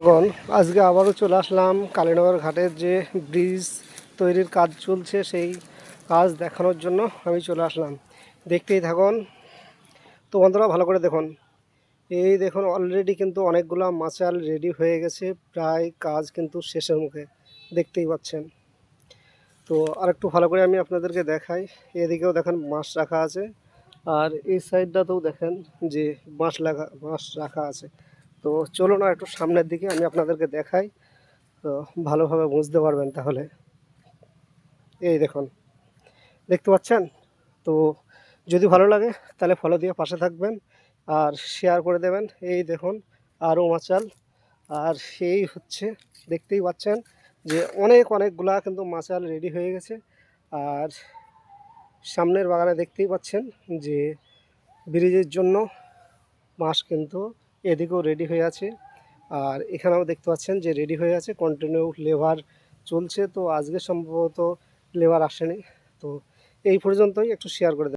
এখন আজকে আবারও চলে আসলাম কালীনগর ঘাটের যে ব্রিজ তৈরির কাজ চলছে সেই কাজ দেখানোর জন্য আমি চলে আসলাম। দেখতেই থাকুন। তো বন্ধুরা ভালো করে দেখুন, এই দেখুন অলরেডি কিন্তু অনেকগুলা মাচাল রেডি হয়ে গেছে, প্রায় কাজ কিন্তু শেষের মুখে, দেখতেই পাচ্ছেন। তো আরেকটু ভালো করে আমি আপনাদেরকে দেখাই। এদিকেও দেখেন বাঁশ রাখা আছে, আর এই সাইডটাতেও দেখেন যে বাঁশ রাখা আছে। তো চলুন না একটু সামনের দিকে আমি আপনাদেরকে দেখাই, তো ভালোভাবে বুঝতে পারবেন। তাহলে এই দেখুন, দেখতে পাচ্ছেন। তো যদি ভালো লাগে তাহলে ফলো দিয়ে পাশে থাকবেন আর শেয়ার করে দেবেন। এই দেখুন আরও মাচাল, আর সেই হচ্ছে দেখতেই পাচ্ছেন যে অনেকগুলা কিন্তু মাচাল রেডি হয়ে গেছে। আর সামনের বাগানে দেখতেই পাচ্ছেন যে ব্রিজের জন্য বাঁশ কিন্তু এদিকেও রেডি হয়ে আছে, আর এখানেও দেখতে পাচ্ছেন যে রেডি হয়ে আছে, কন্টিনিউ লেবার চলছে। তো আজকে সম্ভবত লেবার আসেনি। তো এই পর্যন্তই, একটু শেয়ার করে দেন।